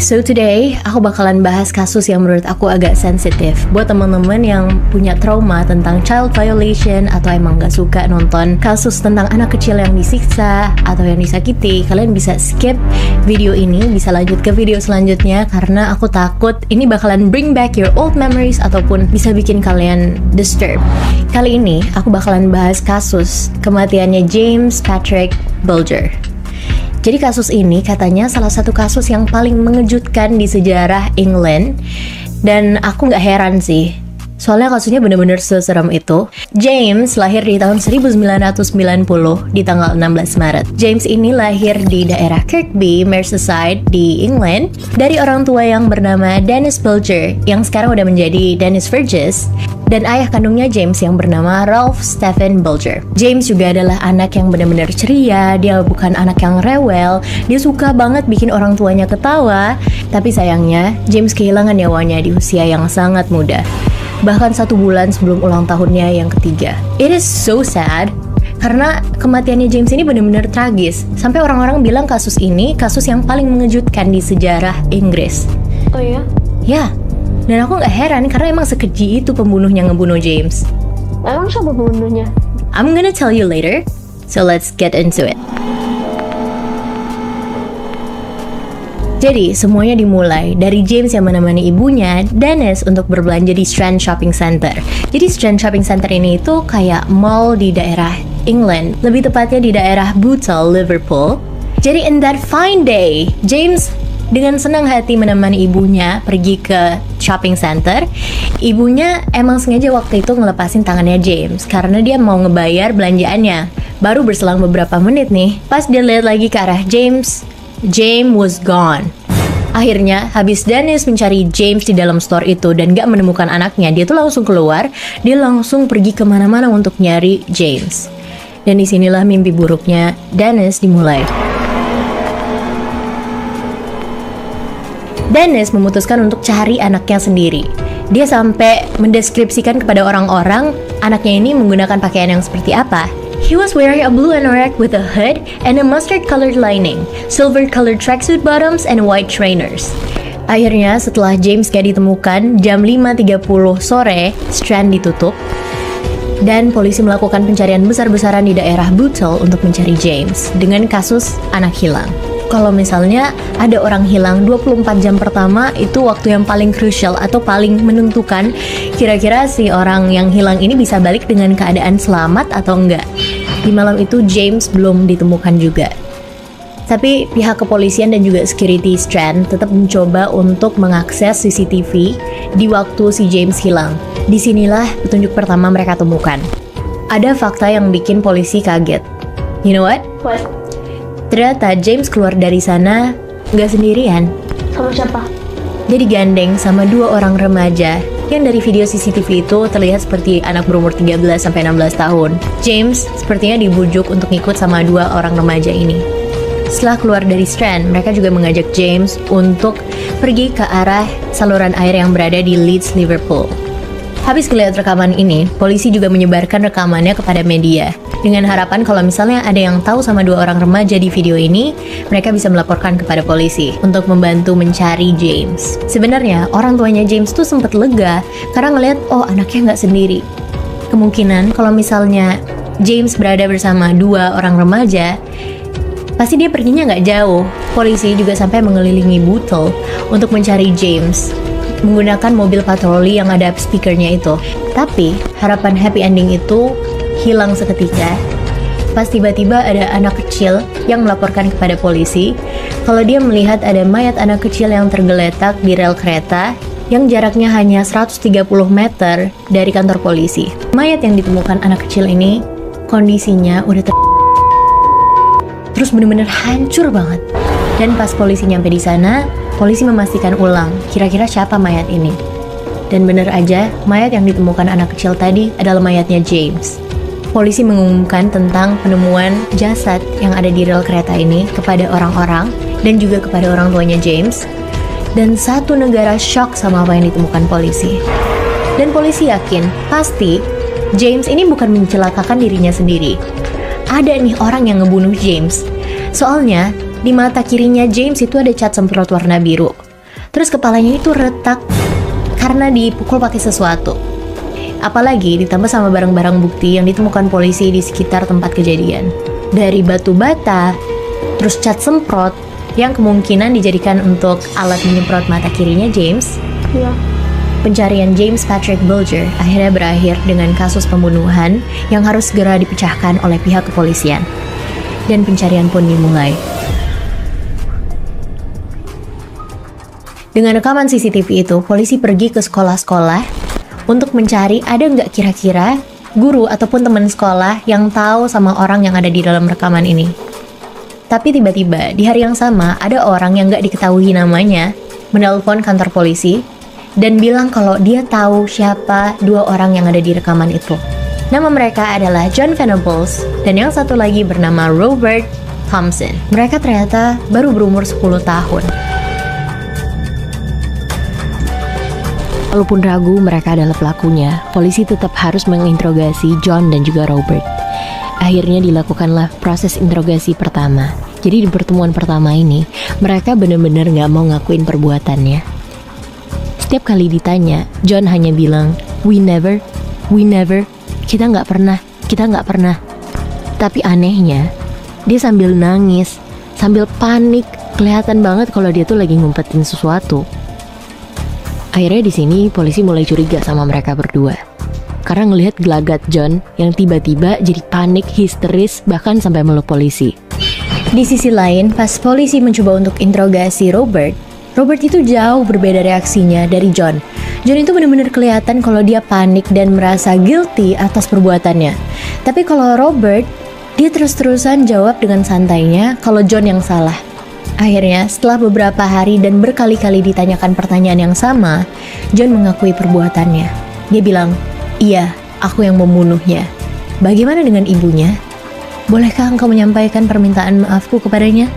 So today aku bakalan bahas kasus yang menurut aku agak sensitif. Buat teman-teman yang punya trauma tentang child violation atau emang gak suka nonton kasus tentang anak kecil yang disiksa atau yang disakiti, kalian bisa skip video ini, bisa lanjut ke video selanjutnya karena aku takut ini bakalan bring back your old memories ataupun bisa bikin kalian disturb. Kali ini aku bakalan bahas kasus kematiannya James Patrick Bulger. Jadi kasus ini katanya salah satu kasus yang paling mengejutkan di sejarah England. Dan aku gak heran sih, soalnya kasusnya bener-bener seserem itu. James lahir di tahun 1990 di tanggal 16 Maret. James ini lahir di daerah Kirkby, Merseyside di England dari orang tua yang bernama Dennis Bulger yang sekarang udah menjadi Dennis Burgess, dan ayah kandungnya James yang bernama Ralph Stephen Bulger. James juga adalah anak yang benar-benar ceria, dia bukan anak yang rewel, dia suka banget bikin orang tuanya ketawa. Tapi sayangnya, James kehilangan nyawanya di usia yang sangat muda, bahkan 1 bulan sebelum ulang tahunnya yang ketiga. It is so sad, karena kematiannya James ini benar-benar tragis. Sampai orang-orang bilang kasus ini kasus yang paling mengejutkan di sejarah Inggris. Oh ya? Ya. Dan aku gak heran karena emang sekeji itu pembunuhnya ngebunuh James. Emang siapa pembunuhnya? I'm gonna tell you later, so let's get into it. Jadi semuanya dimulai dari James yang menemani ibunya, Dennis, untuk berbelanja di Strand Shopping Center. Jadi Strand Shopping Center ini itu kayak mall di daerah England, lebih tepatnya di daerah Bootle, Liverpool. Jadi in that fine day, James dengan senang hati menemani ibunya pergi ke shopping center. Ibunya emang sengaja waktu itu ngelepasin tangannya James karena dia mau ngebayar belanjaannya. Baru berselang beberapa menit nih, pas dia lihat lagi ke arah James was gone. Akhirnya, habis Dennis mencari James di dalam store itu dan gak menemukan anaknya, dia tuh langsung keluar. Dia langsung pergi kemana-mana untuk nyari James. Dan disinilah mimpi buruknya Dennis dimulai. Dennis memutuskan untuk cari anaknya sendiri. Dia sampai mendeskripsikan kepada orang-orang anaknya ini menggunakan pakaian yang seperti apa. He was wearing a blue anorak with a hood and a mustard-colored lining, silver-colored tracksuit bottoms, and white trainers. Akhirnya setelah James gak ditemukan, jam 5.30 sore, Strand ditutup dan polisi melakukan pencarian besar-besaran di daerah Bootle untuk mencari James dengan kasus anak hilang. Kalau misalnya ada orang hilang 24 jam pertama, itu waktu yang paling krusial atau paling menentukan kira-kira si orang yang hilang ini bisa balik dengan keadaan selamat atau enggak. Di malam itu James belum ditemukan juga. Tapi pihak kepolisian dan juga security Strand tetap mencoba untuk mengakses CCTV di waktu si James hilang. Disinilah petunjuk pertama mereka temukan. Ada fakta yang bikin polisi kaget. You know what? What? Ternyata James keluar dari sana nggak sendirian. Sama siapa? Dia digandeng sama 2 orang remaja yang dari video CCTV itu terlihat seperti anak berumur 13-16 tahun. James sepertinya dibujuk untuk ikut sama 2 orang remaja ini. Setelah keluar dari Strand, mereka juga mengajak James untuk pergi ke arah saluran air yang berada di Leeds, Liverpool. Habis melihat rekaman ini, polisi juga menyebarkan rekamannya kepada media dengan harapan kalau misalnya ada yang tahu sama 2 orang remaja di video ini, mereka bisa melaporkan kepada polisi untuk membantu mencari James. Sebenarnya orang tuanya James tuh sempat lega karena ngelihat oh anaknya nggak sendiri. Kemungkinan kalau misalnya James berada bersama 2 orang remaja, pasti dia perginya nggak jauh. Polisi juga sampai mengelilingi Bootle untuk mencari James menggunakan mobil patroli yang ada speakernya itu. Tapi harapan happy ending itu hilang seketika pas tiba-tiba ada anak kecil yang melaporkan kepada polisi kalau dia melihat ada mayat anak kecil yang tergeletak di rel kereta yang jaraknya hanya 130 meter dari kantor polisi. Mayat yang ditemukan anak kecil ini kondisinya udah terus bener-bener hancur banget. Dan pas polisi nyampe di sana, polisi memastikan ulang kira-kira siapa mayat ini. Dan bener aja, mayat yang ditemukan anak kecil tadi adalah mayatnya James. Polisi mengumumkan tentang penemuan jasad yang ada di rel kereta ini kepada orang-orang dan juga kepada orang tuanya James. Dan satu negara shock sama apa yang ditemukan polisi. Dan polisi yakin, pasti James ini bukan mencelakakan dirinya sendiri. Ada nih orang yang ngebunuh James. Soalnya, di mata kirinya James itu ada cat semprot warna biru. Terus kepalanya itu retak karena dipukul pakai sesuatu. Apalagi ditambah sama barang-barang bukti yang ditemukan polisi di sekitar tempat kejadian. Dari batu bata, terus cat semprot yang kemungkinan dijadikan untuk alat menyemprot mata kirinya James. Iya. Pencarian James Patrick Bulger akhirnya berakhir dengan kasus pembunuhan yang harus segera dipecahkan oleh pihak kepolisian. Dan pencarian pun dimulai. Dengan rekaman CCTV itu, polisi pergi ke sekolah-sekolah untuk mencari ada nggak kira-kira guru ataupun teman sekolah yang tahu sama orang yang ada di dalam rekaman ini. Tapi tiba-tiba di hari yang sama ada orang yang nggak diketahui namanya menelpon kantor polisi dan bilang kalau dia tahu siapa dua orang yang ada di rekaman itu. Nama mereka adalah John Venables dan yang satu lagi bernama Robert Thompson. Mereka ternyata baru berumur 10 tahun. Walaupun ragu mereka adalah pelakunya, polisi tetap harus menginterogasi John dan juga Robert. Akhirnya dilakukanlah proses interogasi pertama. Jadi di pertemuan pertama ini, mereka benar-benar gak mau ngakuin perbuatannya. Setiap kali ditanya, John hanya bilang, we never, kita nggak pernah. Tapi anehnya, dia sambil nangis, sambil panik, kelihatan banget kalau dia tuh lagi ngumpetin sesuatu. Akhirnya di sini polisi mulai curiga sama mereka berdua, karena ngelihat gelagat John yang tiba-tiba jadi panik, histeris, bahkan sampai meluk polisi. Di sisi lain, pas polisi mencoba untuk interogasi Robert itu jauh berbeda reaksinya dari John. John itu benar-benar kelihatan kalau dia panik dan merasa guilty atas perbuatannya. Tapi kalau Robert, dia terus-terusan jawab dengan santainya kalau John yang salah. Akhirnya, setelah beberapa hari dan berkali-kali ditanyakan pertanyaan yang sama, John mengakui perbuatannya. Dia bilang, iya, aku yang membunuhnya. Bagaimana dengan ibunya? Bolehkah engkau menyampaikan permintaan maafku kepadanya?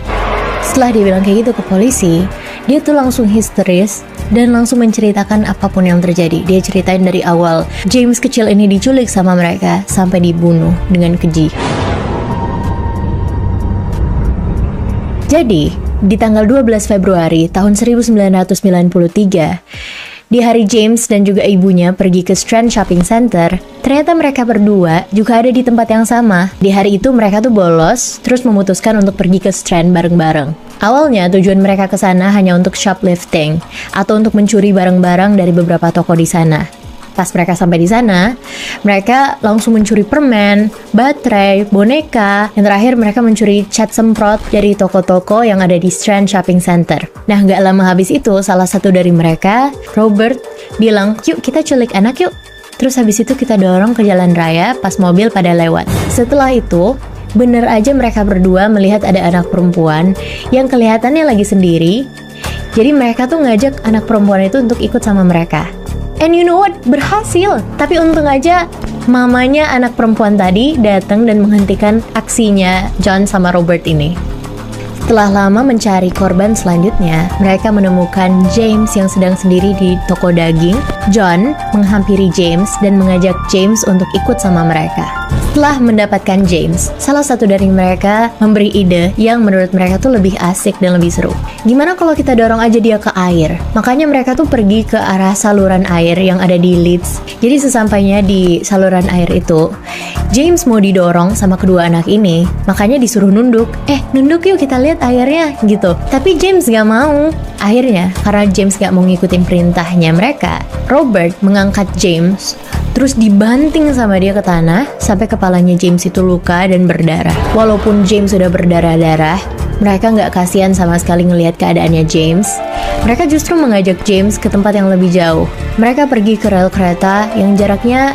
Setelah dia bilang kayak gitu ke polisi, dia tuh langsung histeris dan langsung menceritakan apapun yang terjadi. Dia ceritain dari awal James kecil ini diculik sama mereka sampai dibunuh dengan keji. Jadi, di tanggal 12 Februari tahun 1993, di hari James dan juga ibunya pergi ke Strand Shopping Center, ternyata mereka berdua juga ada di tempat yang sama. Di hari itu mereka tuh bolos, terus memutuskan untuk pergi ke Strand bareng-bareng. Awalnya tujuan mereka ke sana hanya untuk shoplifting atau untuk mencuri barang-barang dari beberapa toko di sana. Pas mereka sampai di sana, mereka langsung mencuri permen, baterai, boneka, yang terakhir mereka mencuri cat semprot dari toko-toko yang ada di Strand Shopping Center. Nah, nggak lama habis itu, salah satu dari mereka, Robert, bilang, yuk kita culik anak yuk. Terus habis itu kita dorong ke jalan raya pas mobil pada lewat. Setelah itu, bener aja mereka berdua melihat ada anak perempuan yang kelihatannya lagi sendiri. Jadi mereka tuh ngajak anak perempuan itu untuk ikut sama mereka. And you know what? Berhasil. Tapi untung aja mamanya anak perempuan tadi datang dan menghentikan aksinya John sama Robert ini. Setelah lama mencari korban selanjutnya, mereka menemukan James yang sedang sendiri di toko daging. John menghampiri James dan mengajak James untuk ikut sama mereka. Setelah mendapatkan James, salah satu dari mereka memberi ide yang menurut mereka tuh lebih asik dan lebih seru. Gimana kalau kita dorong aja dia ke air? Makanya mereka tuh pergi ke arah saluran air yang ada di Leeds. Jadi sesampainya di saluran air itu, James mau didorong sama kedua anak ini, makanya disuruh nunduk. Nunduk yuk kita lihat airnya gitu. Tapi James gak mau. Akhirnya, karena James gak mau ngikutin perintahnya mereka, Robert mengangkat James, terus dibanting sama dia ke tanah sampai kepalanya James itu luka dan berdarah. Walaupun James sudah berdarah-darah, mereka nggak kasihan sama sekali ngelihat keadaannya James. Mereka justru mengajak James ke tempat yang lebih jauh. Mereka pergi ke rel kereta yang jaraknya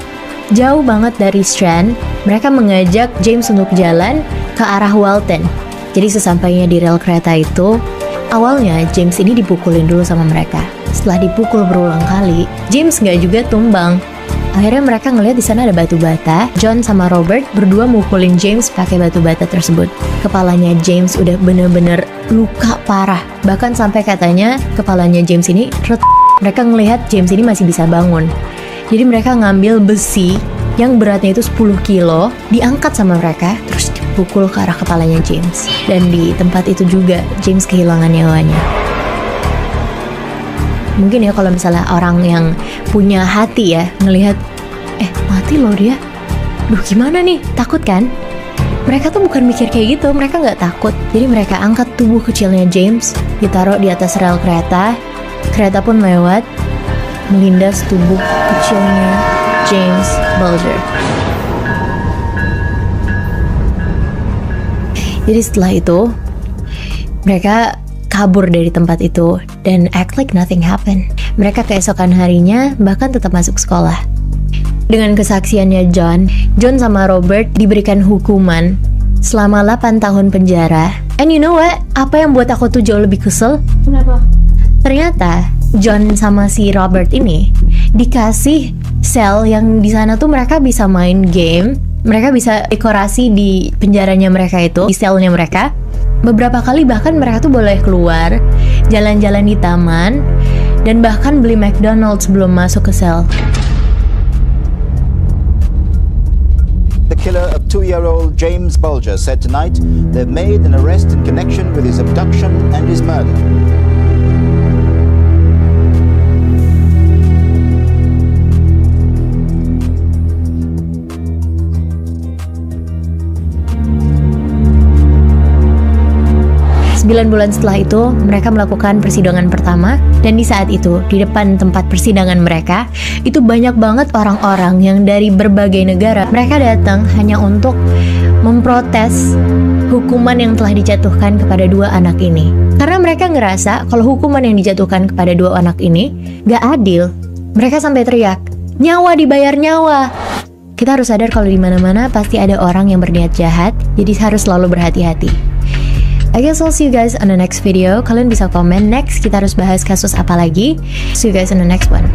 jauh banget dari Strand. Mereka mengajak James untuk jalan ke arah Walton. Jadi sesampainya di rel kereta itu, awalnya James ini dipukulin dulu sama mereka. Setelah dipukul berulang kali, James nggak juga tumbang. Akhirnya mereka ngeliat di sana ada batu bata. John sama Robert berdua mukulin James pakai batu bata tersebut. Kepalanya James udah bener-bener luka parah. Bahkan sampai katanya kepalanya James ini mereka ngelihat James ini masih bisa bangun. Jadi mereka ngambil besi yang beratnya itu 10 kilo, diangkat sama mereka, terus dipukul ke arah kepalanya James. Dan di tempat itu juga James kehilangan nyawanya. Mungkin ya kalau misalnya orang yang punya hati ya ngelihat, mati loh dia, duh gimana nih, takut kan? Mereka tuh bukan mikir kayak gitu, mereka nggak takut. Jadi mereka angkat tubuh kecilnya James, ditaruh di atas rel kereta. Kereta pun lewat, melindas tubuh kecilnya James Bulger. Jadi setelah itu, mereka kabur dari tempat itu dan act like nothing happened. Mereka keesokan harinya bahkan tetap masuk sekolah. Dengan kesaksiannya John sama Robert diberikan hukuman selama 8 tahun penjara. And you know what? Apa yang buat aku tuh jauh lebih kesel? Kenapa? Ternyata John sama si Robert ini dikasih sel yang di sana tuh mereka bisa main game, mereka bisa dekorasi di penjaranya mereka itu, di selnya mereka. Beberapa kali bahkan mereka tuh boleh keluar, jalan-jalan di taman, dan bahkan beli McDonald's sebelum masuk ke sel. The killer of 2-year-old James Bulger said tonight they've made an arrest in connection with his abduction and his murder. Sembilan bulan setelah itu, mereka melakukan persidangan pertama, dan di saat itu, di depan tempat persidangan mereka, itu banyak banget orang-orang yang dari berbagai negara. Mereka datang hanya untuk memprotes hukuman yang telah dijatuhkan kepada dua anak ini. Karena mereka ngerasa kalau hukuman yang dijatuhkan kepada dua anak ini gak adil. Mereka sampai teriak, nyawa dibayar nyawa. Kita harus sadar kalau di mana-mana pasti ada orang yang berniat jahat, jadi harus selalu berhati-hati. I guess I'll see you guys on the next video. Kalian bisa komen next kita harus bahas kasus apa lagi. See you guys in the next one.